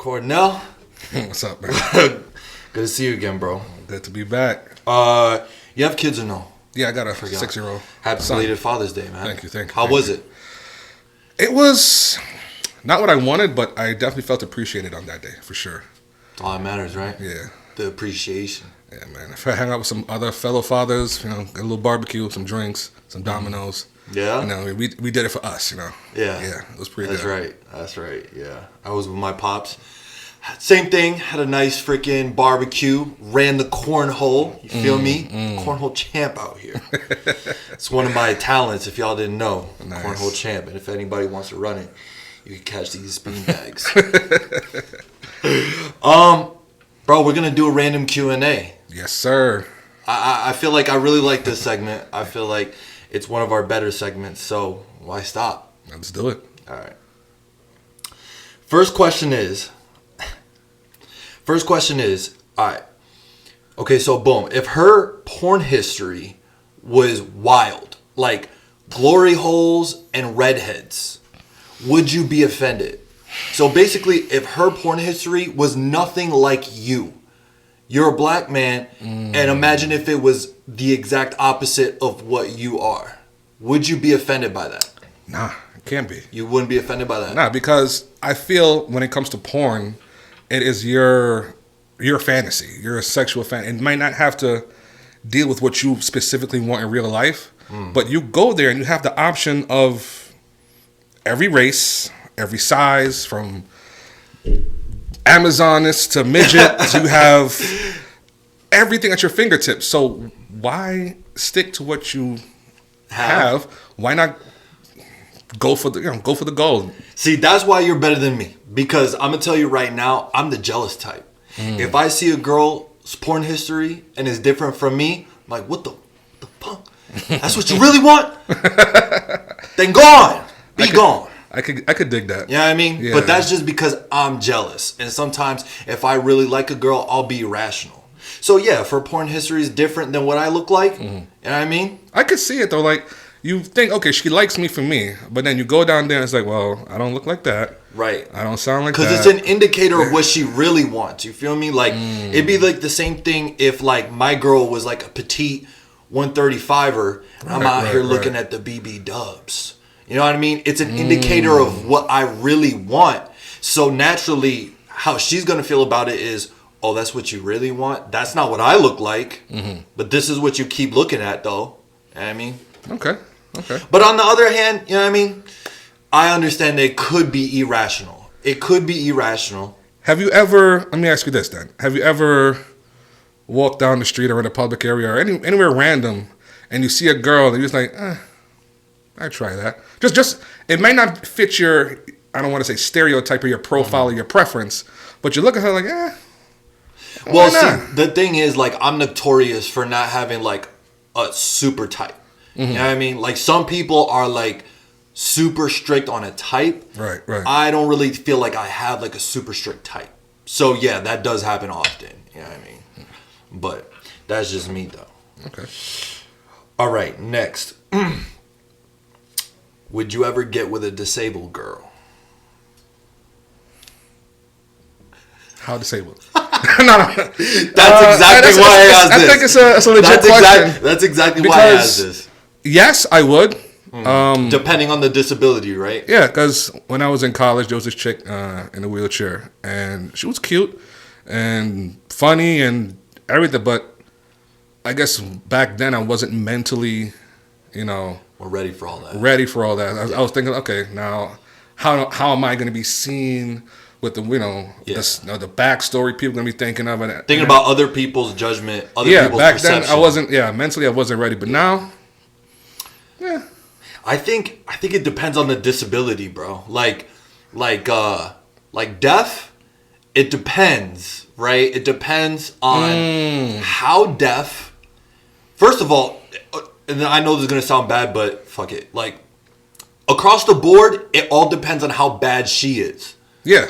Cornell. What's up, man? Good to see you again, bro. Good to be back. You have kids or no? Yeah, I got a 6-year-old. Happy belated Father's Day, man. Thank you. How was it? It was not what I wanted, but I definitely felt appreciated on that day, for sure. That's all that matters, right? Yeah. The appreciation. Yeah, man. If I hang out with some other fellow fathers, get a little barbecue, some drinks, some dominoes. Yeah. We did it for us, Yeah. Yeah, it was pretty good. That's right. Yeah. I was with my pops. Same thing. Had a nice freaking barbecue. Ran the cornhole. You feel me? Cornhole champ out here. It's one of my talents, if y'all didn't know. Nice. Cornhole champ. And if anybody wants to run it, you can catch these beanbags. Bro, we're going to do a random Q&A. Yes, sir. I feel like I really like this segment. I feel like it's one of our better segments. So why stop? Let's do it. All right. First question is, all right. Okay, so boom. If her porn history was wild, like glory holes and redheads, would you be offended? So basically, if her porn history was nothing like you, you're a black man, and imagine if it was the exact opposite of what you are. Would you be offended by that? Nah, it can't be. You wouldn't be offended by that? Nah, because I feel when it comes to porn, it is your fantasy. You're a sexual fan. It might not have to deal with what you specifically want in real life, but you go there and you have the option of every race, every size, from Amazonist to midget. You have everything at your fingertips. So why stick to what you have? Why not go for the gold? See, that's why you're better than me. Because I'm gonna tell you right now, I'm the jealous type. If I see a girl's porn history and is different from me, I'm like, what the fuck? That's what you really want? Then gone. Be gone. I could dig that. You know what I mean? Yeah. But that's just because I'm jealous. And sometimes if I really like a girl, I'll be irrational. So yeah, if her porn history is different than what I look like, you know what I mean? I could see it though. Like, you think, okay, she likes me for me. But then you go down there and it's like, well, I don't look like that. Right. I don't sound like that. Because it's an indicator of what she really wants. You feel me? Like, it'd be like the same thing if, like, my girl was like a petite 135er. I'm out here looking at the BB dubs. You know what I mean? It's an indicator of what I really want. So naturally, how she's going to feel about it is, oh, that's what you really want? That's not what I look like. But this is what you keep looking at, though. You know what I mean? Okay. But on the other hand, you know what I mean? I understand it could be irrational. It could be irrational. Have you ever, let me ask you this then. Have you ever walked down the street or in a public area or anywhere random and you see a girl and you're just like, I'd try that. Just it may not fit your, I don't want to say stereotype or your profile or your preference, but you look at her like, Well, see, the thing is, like, I'm notorious for not having, like, a super type. You know what I mean? Like, some people are, like, super strict on a type. Right. I don't really feel like I have, like, a super strict type. So, yeah, that does happen often. You know what I mean? But that's just me, though. Okay. All right, next. Would you ever get with a disabled girl? How disabled? No. That's exactly why I asked this. I think it's a legit question. That's exactly why I asked this. Yes, I would. Depending on the disability, right? Yeah, because when I was in college, there was this chick in a wheelchair, and she was cute and funny and everything, but I guess back then I wasn't mentally, We're ready for all that. I was thinking, okay, now how am I going to be seen with the the backstory people going to be thinking of it? Thinking about other people's judgment, people's back perception. then I wasn't. Yeah, mentally I wasn't ready, but now, yeah. I think it depends on the disability, bro. Like deaf, it depends, right? It depends on how deaf. First of all, and I know this is gonna sound bad, but fuck it. Like, across the board, it all depends on how bad she is. Yeah.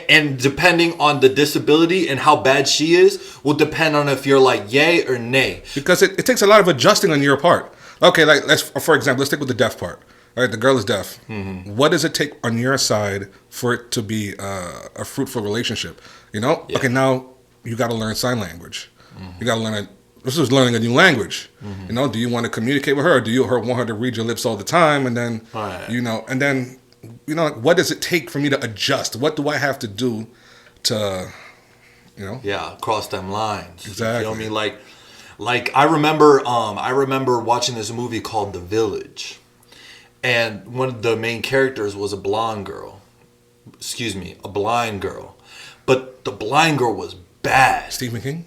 And depending on the disability and how bad she is, will depend on if you're like yay or nay. Because it takes a lot of adjusting on your part. Okay, like for example, let's stick with the deaf part. All right, the girl is deaf. Mm-hmm. What does it take on your side for it to be a fruitful relationship? You know? Yeah. Okay, now you got to learn sign language. Mm-hmm. You got to learn this is learning a new language. Mm-hmm. You know, do you want to communicate with her, or do you want her to read your lips all the time? And then, you know, and then, you know, what does it take for me to adjust? What do I have to do to, you know? Yeah, cross them lines. Exactly. You feel me? Like I remember watching this movie called The Village. And one of the main characters was a blind girl. But the blind girl was bad. Stephen King?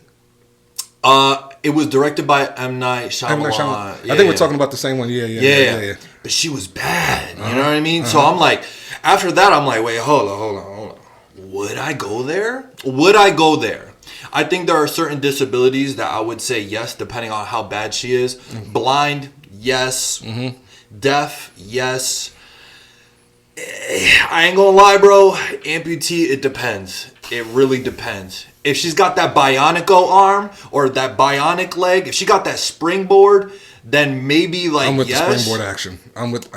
It was directed by M. Night Shyamalan. I think we're talking about the same one. Yeah. But she was bad. You know what I mean? So I'm like, after that, I'm like, wait, hold on. Would I go there? I think there are certain disabilities that I would say yes, depending on how bad she is. Mm-hmm. Blind, yes. Mm-hmm. Deaf, yes. I ain't gonna lie, bro. Amputee, it depends. It really depends. If she's got that bionico arm or that bionic leg, if she got that springboard, then maybe like I'm with the springboard action. I'm with.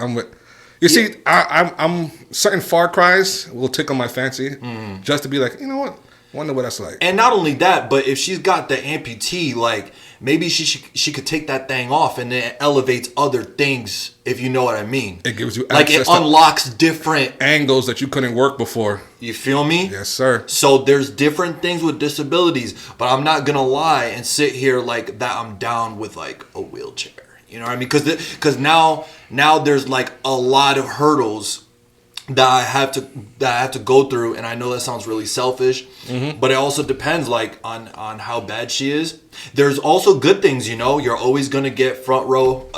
You see, I'm certain Far Cries will tickle my fancy just to be like, you know what? Wonder what that's like. And not only that, but if she's got the amputee, like maybe she could take that thing off, and then it elevates other things. If you know what I mean, it gives you like it unlocks different angles that you couldn't work before. You feel me? Yes, sir. So there's different things with disabilities, but I'm not gonna lie and sit here like that. I'm down with like a wheelchair. You know what I mean? Because now there's like a lot of hurdles that I have to go through, and I know that sounds really selfish, but it also depends like on how bad she is. There's also good things, you know. You're always gonna get front row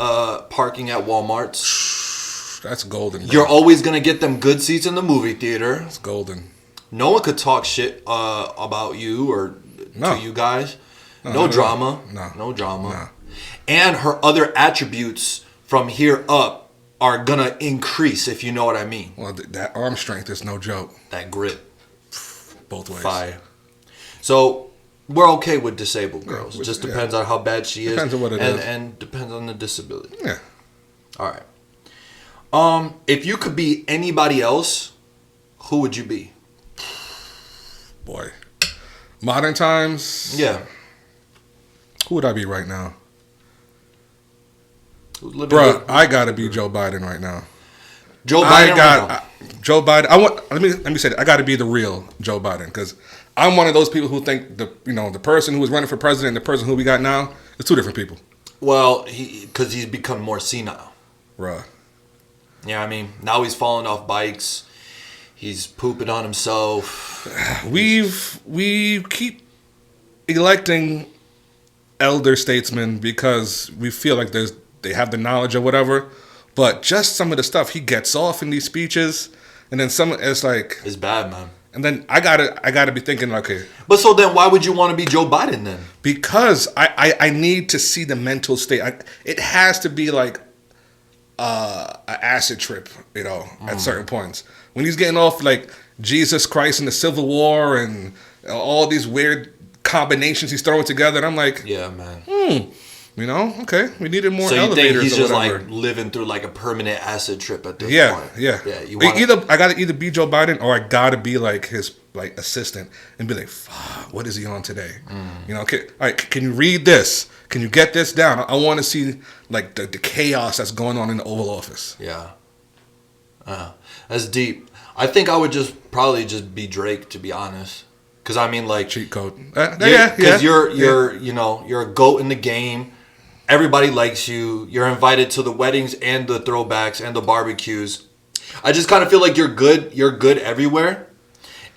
parking at Walmart's. That's golden. Bro. You're always gonna get them good seats in the movie theater. It's golden. No one could talk shit about you or to you guys. No drama. No drama. No. And her other attributes from here up are gonna increase, if you know what I mean. Well, that arm strength is no joke. That grip. Both ways. Fire. So we're okay with disabled girls. It just depends on how bad she is. Depends on what it is. And depends on the disability. Yeah. All right. If you could be anybody else, who would you be? Boy. Modern times? Yeah. Who would I be right now? Bruh, I gotta be Joe Biden right now. Joe Biden. Joe Biden. Let me say that I gotta be the real Joe Biden, because I'm one of those people who think the person who was running for president and the person who we got now is two different people. Well, because he's become more senile. Bruh. Yeah, I mean, now he's falling off bikes. He's pooping on himself. We keep electing elder statesmen because we feel like they have the knowledge or whatever, but just some of the stuff he gets off in these speeches, and then it's like it's bad, man. And then I gotta be thinking, okay. But so then, why would you want to be Joe Biden then? Because I need to see the mental state. It has to be like an acid trip, at certain points when he's getting off like Jesus Christ and the Civil War and all these weird combinations he's throwing together, and I'm like, yeah, man. Okay, we needed more elevators. So you think he's just like living through like a permanent acid trip at this point? Yeah. I gotta either be Joe Biden or I gotta be like his like assistant and be like, fuck, what is he on today? All right, can you read this? Can you get this down? I want to see like the chaos that's going on in the Oval Office. Yeah, that's deep. I think I would probably just be Drake, to be honest. Because I mean, like cheat code. Because you're a GOAT in the game. Everybody likes you. You're invited to the weddings and the throwbacks and the barbecues. I just kind of feel like you're good. You're good everywhere,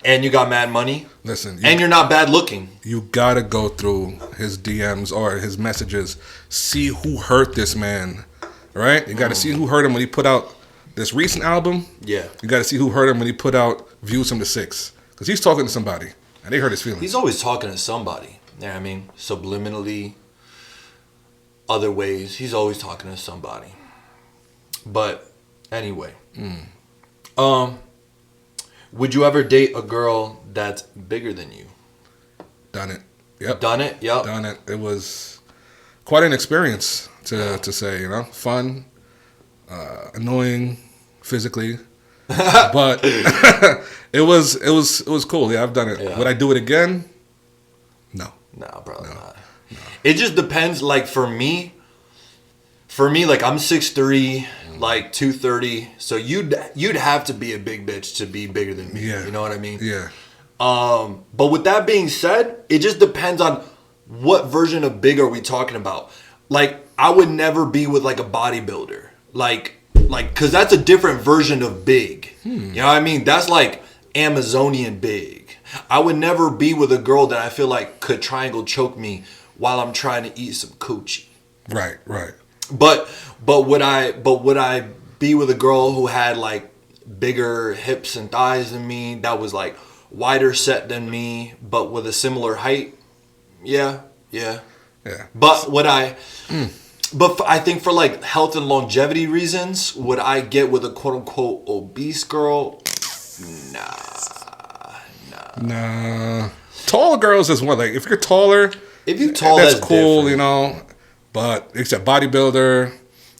and you got mad money. Listen, and you're not bad looking. You gotta go through his DMs or his messages. See who hurt this man, right? You gotta see who hurt him when he put out this recent album. Yeah. You gotta see who hurt him when he put out Views from the Six, because he's talking to somebody. And they hurt his feelings. He's always talking to somebody. Yeah, I mean, subliminally, other ways. He's always talking to somebody. But anyway, would you ever date a girl that's bigger than you? Done it. Yep. Done it. Yep. Done it. It was quite an experience to say. Fun. annoying physically, but it was cool. Yeah, I've done it. Yeah. Would I do it again? No. No, probably not. No. It just depends. Like for me, like I'm 6'3", like 230. So you'd have to be a big bitch to be bigger than me. Yeah. You know what I mean? Yeah. But with that being said, it just depends on what version of big are we talking about. Like I would never be with like a bodybuilder. Like, cause that's a different version of big. You know what I mean? That's like Amazonian big. I would never be with a girl that I feel like could triangle choke me while I'm trying to eat some coochie. Right. But would I be with a girl who had like bigger hips and thighs than me, that was like wider set than me, but with a similar height? Yeah. But would I? But I think for like health and reasons, would I get with a quote unquote obese girl? Nah. Taller girls is one. Like if you're taller, that's cool, different. You know. But except bodybuilder,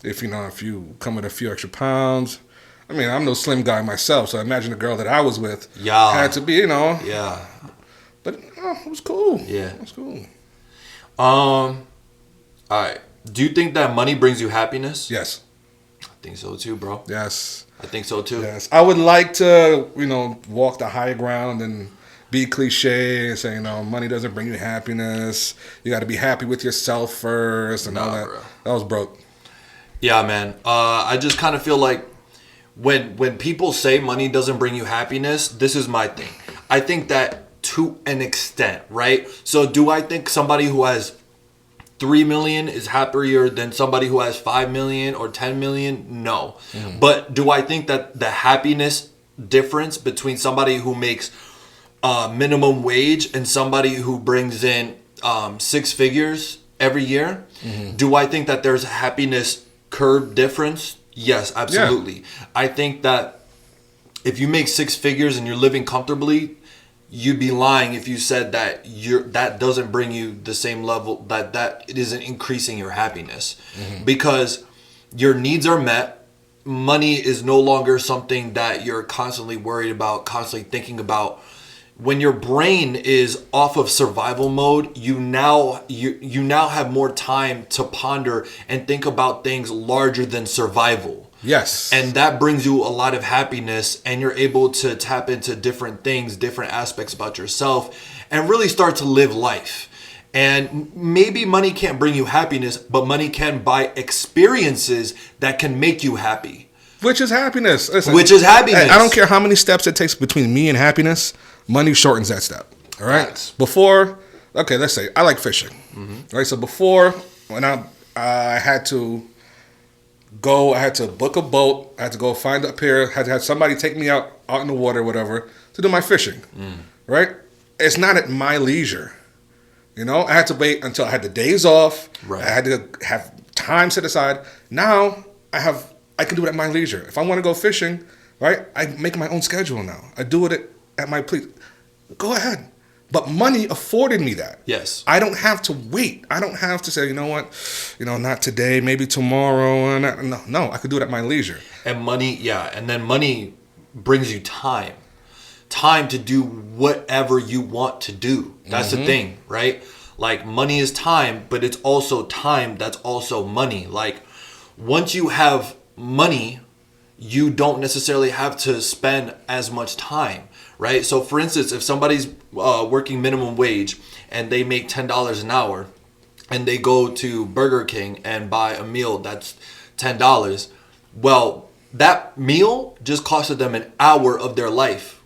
if you come with a few extra pounds. I mean, I'm no slim guy myself, so I imagine the girl that I was with had to be, Yeah. But it was cool. Yeah. It was cool. All right. Do you think that money brings you happiness? Yes. I think so too, bro. Yes. I think so too. Yes. I would like to, walk the high ground and be cliche and say, money doesn't bring you happiness. You got to be happy with yourself first and all that. Bro. That was broke. Yeah, man. I just kind of feel like when people say money doesn't bring you happiness, this is my thing. I think that to an extent, right? So do I think somebody who has 3 million is happier than somebody who has 5 million or 10 million? No. But do I think that the happiness difference between somebody who makes minimum wage and somebody who brings in 6 figures every year, do I think that there's a happiness curve difference? Yes, absolutely. Yeah. I think that if you make 6 figures and you're living comfortably, you'd be lying if you said that that doesn't bring you the same level, that it isn't increasing your happiness. Because your needs are met. Money is no longer something that you're constantly worried about, constantly thinking about. When your brain is off of survival mode, you now have more time to ponder and think about things larger than survival. Yes. And that brings you a lot of happiness, and you're able to tap into different things, different aspects about yourself, and really start to live life. And maybe money can't bring you happiness, but money can buy experiences that can make you happy. Which is happiness. Listen, I don't care how many steps it takes between me and happiness. Money shortens that step. All right. Nice. Before, okay, let's say I like fishing. Right. So before, when I had to go, I had to book a boat. I had to go find a pier. I had to have somebody take me out in the water, whatever, to do my fishing. Right. It's not at my leisure. I had to wait until I had the days off. Right. I had to have time set aside. Now I can do it at my leisure. If I want to go fishing, right, I make my own schedule now. I do it at my place. Go ahead. But money afforded me that. Yes. I don't have to wait. I don't have to say, you know what, not today, maybe tomorrow. No, I could do it at my leisure. And money brings you time. Time to do whatever you want to do. That's the thing, right? Like money is time, but it's also time that's also money. Like once you have money, you don't necessarily have to spend as much time, right? So for instance, if somebody's working minimum wage and they make $10 an hour and they go to Burger King and buy a meal that's $10, well, that meal just costed them an hour of their life.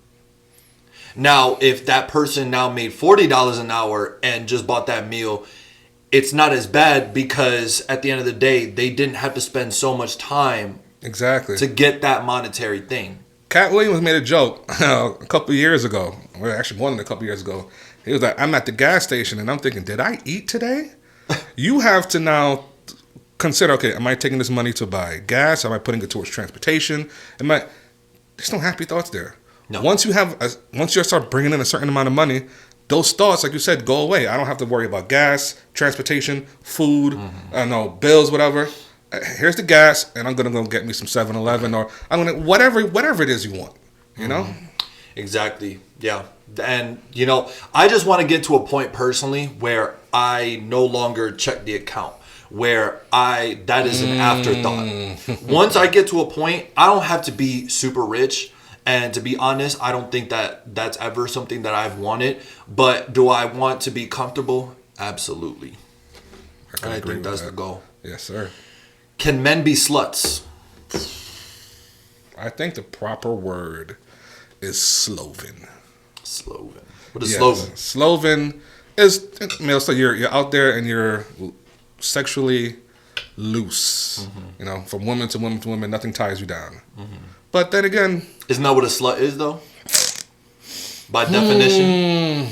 Now, if that person now made $40 an hour and just bought that meal, it's not as bad because at the end of the day, they didn't have to spend so much time to get that monetary thing. Cat Williams made a joke a couple of years ago, or actually more than a couple of years ago. He was like, I'm at the gas station and I'm thinking, did I eat today? You have to now consider, okay, am I taking this money to buy gas? Am I putting it towards transportation? There's no happy thoughts there. No. Once you start bringing in a certain amount of money, those thoughts, like you said, go away. I don't have to worry about gas, transportation, food, bills, whatever. here's the gas, and I'm gonna go get me some 7-Eleven, or I'm gonna whatever it is you want. You know. Exactly. Yeah. And I just want to get to a point personally where I no longer check the account, where that is an afterthought. Once I get to a point, I don't have to be super rich. And to be honest, I don't think that that's ever something that I've wanted. But do I want to be comfortable? Absolutely. I think that's the goal. Yes, sir. Can men be sluts? I think the proper word is sloven. Sloven. What is sloven? Sloven is, so you're out there and you're sexually loose. From woman to woman to woman, nothing ties you down. But then again, isn't that what a slut is, though? By definition.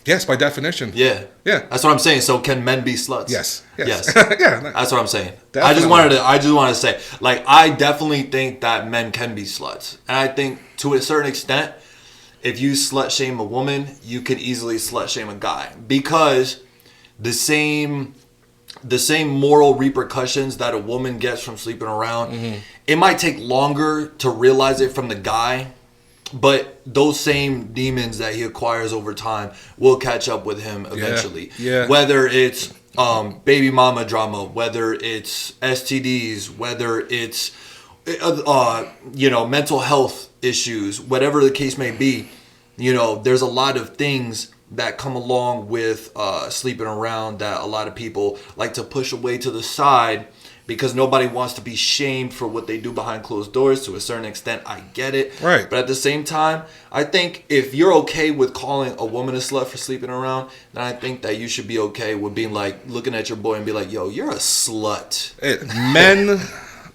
Yes, by definition. Yeah. That's what I'm saying. So can men be sluts? Yes. Yeah. That's what I'm saying. Definitely. I just wanted to say, like, I definitely think that men can be sluts, and I think to a certain extent, if you slut shame a woman, you could easily slut shame a guy, because the same moral repercussions that a woman gets from sleeping around, it might take longer to realize it from the guy, but those same demons that he acquires over time will catch up with him eventually. Yeah. Whether it's baby mama drama, whether it's STDs, whether it's mental health issues, whatever the case may be, there's a lot of things that come along with sleeping around that a lot of people like to push away to the side because nobody wants to be shamed for what they do behind closed doors. To a certain extent, I get it. Right. But at the same time, I think if you're okay with calling a woman a slut for sleeping around, then I think that you should be okay with being like, looking at your boy and be like, yo, you're a slut. Men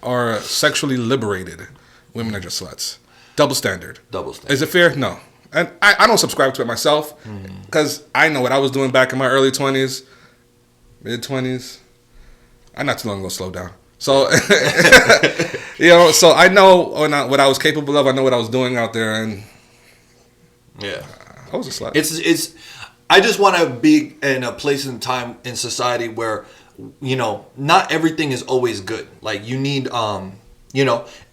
are sexually liberated. Women are just sluts. Double standard. Is it fair? No. And I don't subscribe to it myself, because I know what I was doing back in my early 20s, mid-20s. I'm not too long ago, slow down. So, so I know what I was capable of. I know what I was doing out there, and I was a slut. I just want to be in a place and time in society where, not everything is always good. Like, you need,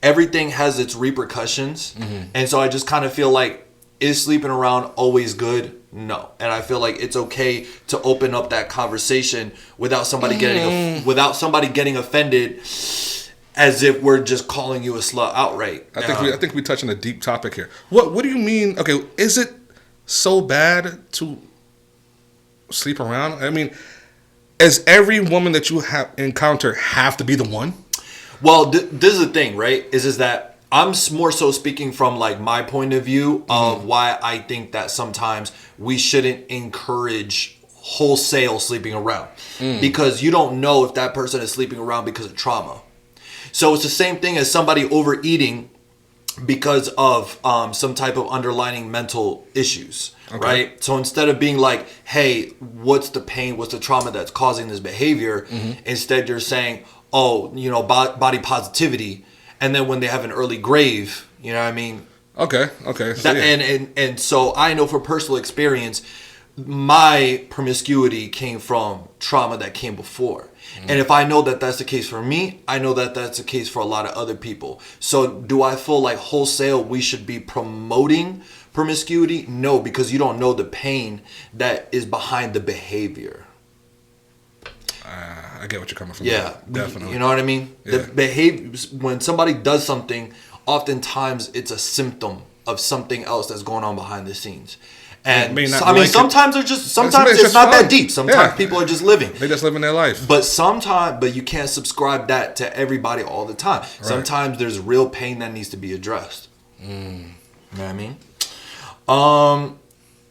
everything has its repercussions. And so I just kind of feel like, is sleeping around always good? No. And I feel like it's okay to open up that conversation without somebody getting offended as if we're just calling you a slut outright. I think we touch on a deep topic here. What do you mean? Okay, is it so bad to sleep around? I mean, does every woman that you encounter have to be the one? Well, this is the thing, right? Is that I'm more so speaking from like my point of view of why I think that sometimes we shouldn't encourage wholesale sleeping around, because you don't know if that person is sleeping around because of trauma. So it's the same thing as somebody overeating because of some type of underlying mental issues, right? So instead of being like, hey, what's the pain, what's the trauma that's causing this behavior? Instead you're saying, oh, body positivity. And then when they have an early grave, you know what I mean? Okay. So, and so I know from personal experience, my promiscuity came from trauma that came before. And if I know that that's the case for me, I know that that's the case for a lot of other people. So do I feel like wholesale we should be promoting promiscuity? No, because you don't know the pain that is behind the behavior. I get what you're coming from. Yeah, definitely. You know what I mean? Yeah. The behavior, when somebody does something, oftentimes it's a symptom of something else that's going on behind the scenes. And sometimes it's not that deep. Sometimes people are just living. They just living their life. But you can't subscribe that to everybody all the time. Right. Sometimes there's real pain that needs to be addressed. You know what I mean?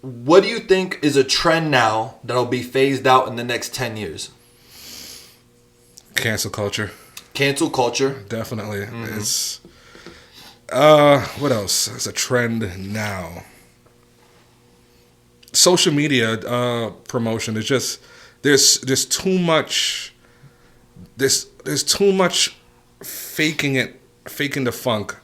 What do you think is a trend now that'll be phased out in the next 10 years? Cancel culture. Definitely. It's what else is a trend now? Social media promotion is just there's too much faking the funk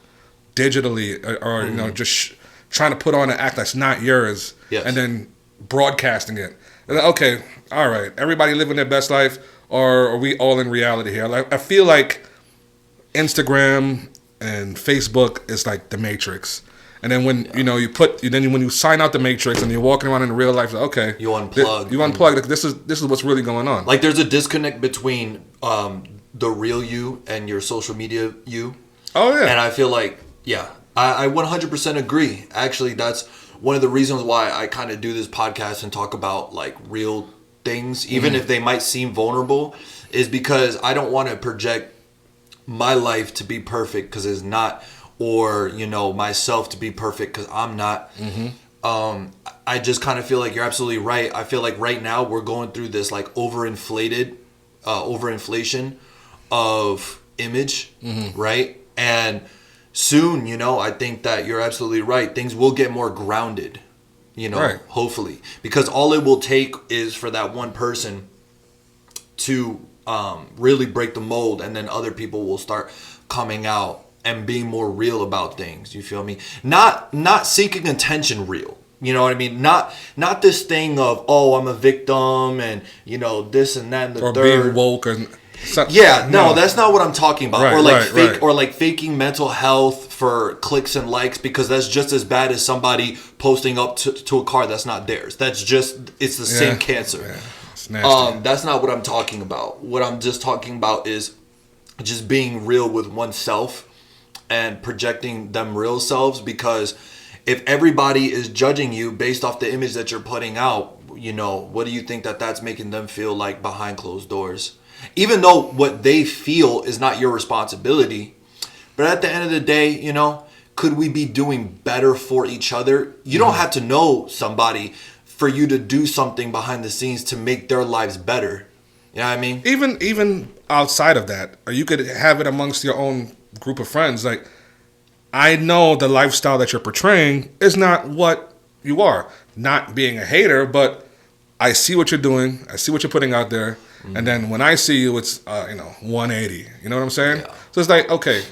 digitally or just trying to put on an act that's not yours, and then broadcasting it. Okay, all right, everybody living their best life. or are we all in reality here? Like, I feel like Instagram and Facebook is like the Matrix. And then when when you sign out the Matrix and you're walking around in real life, like, okay, you unplug. You unplug. Like, this is what's really going on. Like, there's a disconnect between the real you and your social media you. Oh yeah. And I feel like I 100% agree. Actually, that's one of the reasons why I kind of do this podcast and talk about like real things, even if they might seem vulnerable, is because I don't want to project my life to be perfect because it's not. Or, myself to be perfect because I'm not. I just kind of feel like you're absolutely right. I feel like right now we're going through this like overinflation of image, right? And soon, I think that you're absolutely right. Things will get more grounded, right. Hopefully. Because all it will take is for that one person to really break the mold, and then other people will start coming out and being more real about things. You feel me? Not seeking attention real. You know what I mean? Not this thing of, oh, I'm a victim and, this and that and the or third. Being woke and no, that's not what I'm talking about. Right, or like faking mental health for clicks and likes, because that's just as bad as somebody posting up to a car that's not theirs. It's the same cancer. Yeah. It's nasty. That's not what I'm talking about. What I'm just talking about is just being real with oneself and projecting them real selves, because if everybody is judging you based off the image that you're putting out, what do you think that's making them feel like behind closed doors? Even though what they feel is not your responsibility. But at the end of the day, could we be doing better for each other? You don't have to know somebody for you to do something behind the scenes to make their lives better. You know what I mean? Even outside of that, or you could have it amongst your own group of friends. Like, I know the lifestyle that you're portraying is not what you are. Not being a hater, but I see what you're doing. I see what you're putting out there. And then when I see you, it's 180. You know what I'm saying? Yeah. So it's like, okay,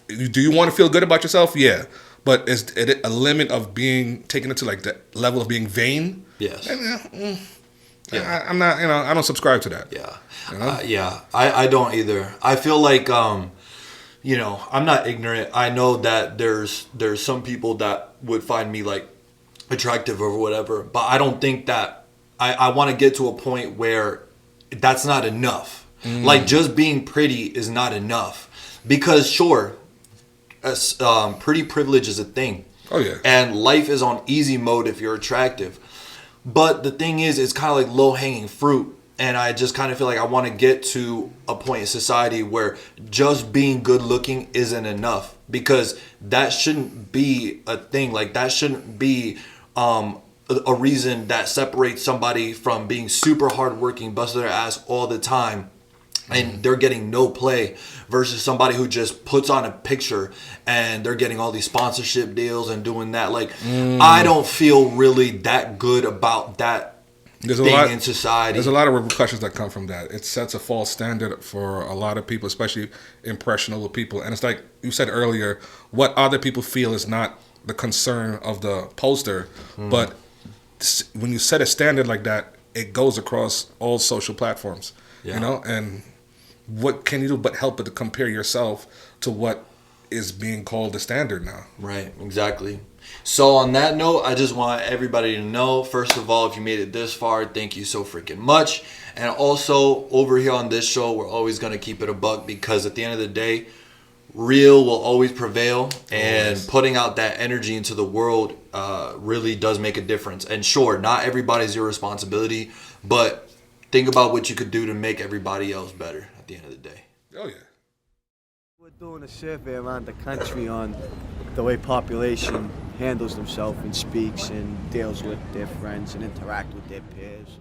do you want to feel good about yourself? Yeah. But is it a limit of being taken into like the level of being vain? Yes. And, I'm not. I don't subscribe to that. Yeah. I don't either. I feel like I'm not ignorant. I know that there's some people that would find me like attractive or whatever, but I don't think that I want to get to a point where that's not enough. Like, just being pretty is not enough, because sure, pretty privilege is a thing. Oh yeah. And life is on easy mode if you're attractive. But the thing is, it's kind of like low-hanging fruit. And I just kind of feel like I want to get to a point in society where just being good-looking isn't enough. Because that shouldn't be a thing. Like, that shouldn't be a reason that separates somebody from being super hardworking, busting their ass all the time, and they're getting no play, versus somebody who just puts on a picture and they're getting all these sponsorship deals and doing that. Like, I don't feel really that good about that in society. There's a lot of repercussions that come from that. It sets a false standard for a lot of people, especially impressionable people. And it's like you said earlier, what other people feel is not the concern of the poster, but when you set a standard like that, it goes across all social platforms. And what can you do but help it to compare yourself to what is being called the standard now? Right, exactly. So on that note, I just want everybody to know, first of all, if you made it this far, thank you so freaking much. And also, over here on this show, we're always going to keep it a buck, because at the end of the day, real will always prevail, and putting out that energy into the world really does make a difference. And sure, not everybody's your responsibility, but think about what you could do to make everybody else better at the end of the day. Oh yeah. We're doing a survey around the country on the way population handles themselves and speaks and deals with their friends and interact with their peers.